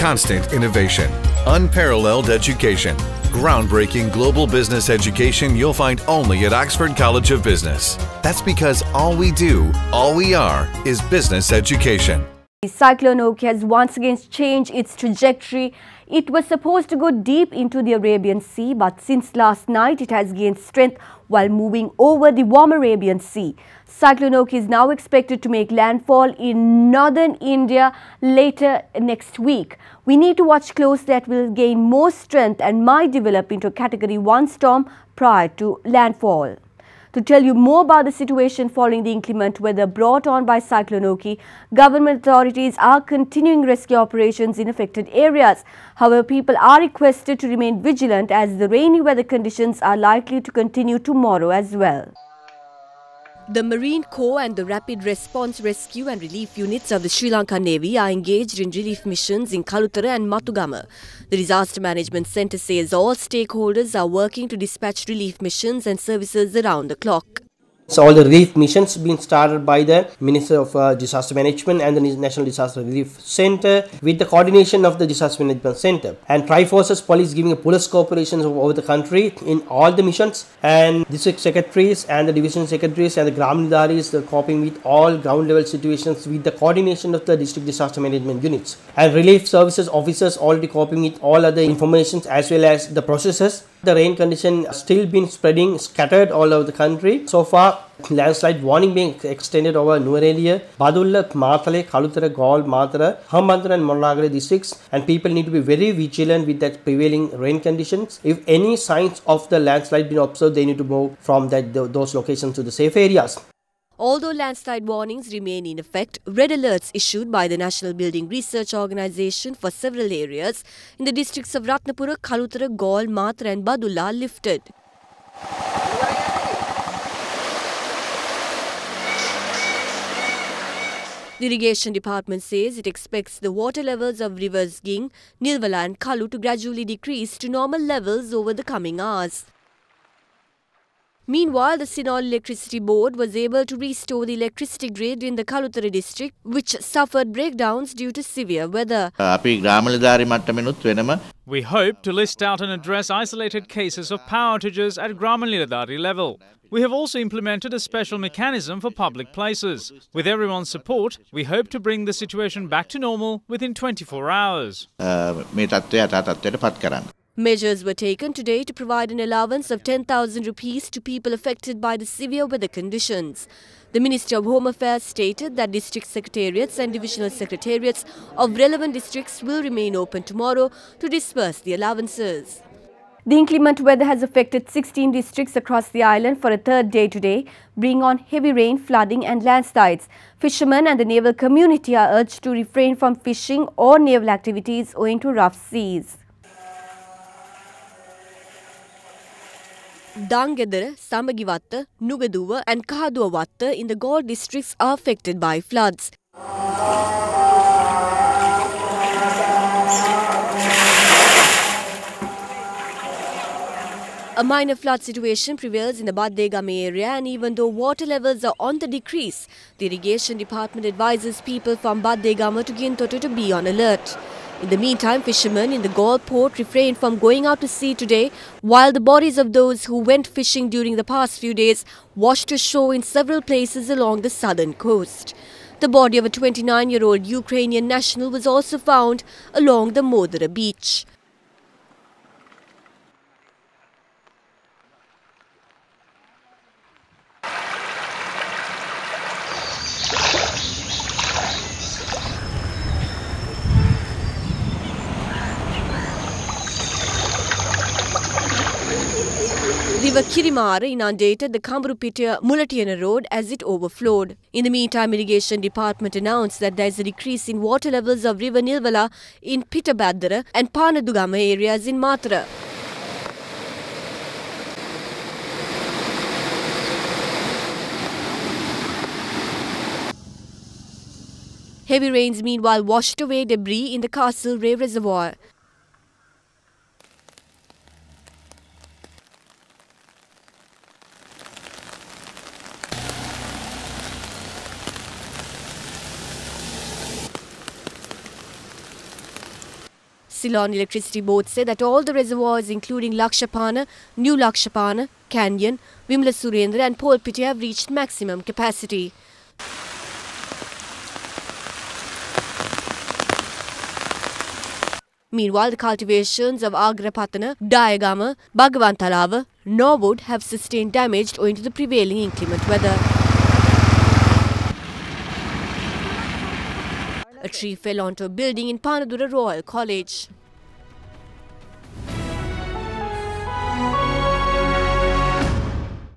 constant innovation, unparalleled education, groundbreaking global business education you'll find only at Oxford College of Business. That's because all we do, all we are, is business education. Cyclone OCKHI has once again changed its trajectory. It was supposed to go deep into the Arabian Sea, but since last night it has gained strength while moving over the warm Arabian Sea. Cyclone OCKHI is now expected to make landfall in northern India later next week. We need to watch close that will gain more strength and might develop into a Category 1 storm prior to landfall. To tell you more about the situation following the inclement weather brought on by Cyclone OCKHI, government authorities are continuing rescue operations in affected areas. However, people are requested to remain vigilant as the rainy weather conditions are likely to continue tomorrow as well. The Marine Corps and the Rapid Response Rescue and Relief Units of the Sri Lanka Navy are engaged in relief missions in Kalutara and Matugama. The Disaster Management Centre says all stakeholders are working to dispatch relief missions and services around the clock. So all the relief missions being started by the Minister of Disaster Management and the National Disaster Relief Centre with the coordination of the Disaster Management Centre. And Triforces Police giving a police cooperation over the country in all the missions. And district secretaries and the division secretaries and the Gram Nidaris are coping with all ground level situations with the coordination of the district disaster management units. And relief services officers already coping with all other informations as well as the processes. The rain condition still been spreading scattered all over the country. So far, landslide warning being extended over Nuwara, Badulla, Matale, Kalutara, Galle, Matara, Hambantota and Monagara districts, and people need to be very vigilant with that prevailing rain conditions. If any signs of the landslide been observed, they need to move from those locations to the safe areas. Although landslide warnings remain in effect, red alerts issued by the National Building Research Organisation for several areas in the districts of Ratnapura, Kalutara, Galle, Matara and Badulla are lifted. The Irrigation Department says it expects the water levels of rivers Ging, Nilvala and Kalu to gradually decrease to normal levels over the coming hours. Meanwhile, the Sinol Electricity Board was able to restore the electricity grid in the Kalutara district, which suffered breakdowns due to severe weather. We hope to list out and address isolated cases of power outages at Gramaladari level. We have also implemented a special mechanism for public places. With everyone's support, we hope to bring the situation back to normal within 24 hours. Measures were taken today to provide an allowance of 10,000 rupees to people affected by the severe weather conditions. The Ministry of Home Affairs stated that district secretariats and divisional secretariats of relevant districts will remain open tomorrow to disperse the allowances. The inclement weather has affected 16 districts across the island for a third day today, bringing on heavy rain, flooding and landslides. Fishermen and the naval community are urged to refrain from fishing or naval activities owing to rough seas. Dangedara, Samagiwatta, Nugaduwa and Kahaduwawatta in the Galle districts are affected by floods. A minor flood situation prevails in the Baddegama area, and even though water levels are on the decrease, the Irrigation Department advises people from Baddegama to Gintoto to be on alert. In the meantime, fishermen in the Galle port refrained from going out to sea today, while the bodies of those who went fishing during the past few days washed ashore in several places along the southern coast. The body of a 29-year-old Ukrainian national was also found along the Modara beach. River Kirimara inundated the Kamburupitiya Mulatiyana road as it overflowed. In the meantime, Irrigation Department announced that there is a decrease in water levels of River Nilvala in Pitabadara and Panadugama areas in Matara. Heavy rains meanwhile washed away debris in the Castle Ray Reservoir. Ceylon Electricity Board said that all the reservoirs including Lakshapana, New Lakshapana, Canyon, Vimla Surendra and Polpiti have reached maximum capacity. Meanwhile, the cultivations of Agrapatana, Dayagama, Bhagavantalava, Norwood have sustained damage owing to the prevailing inclement weather. A tree fell onto a building in Panadura Royal College.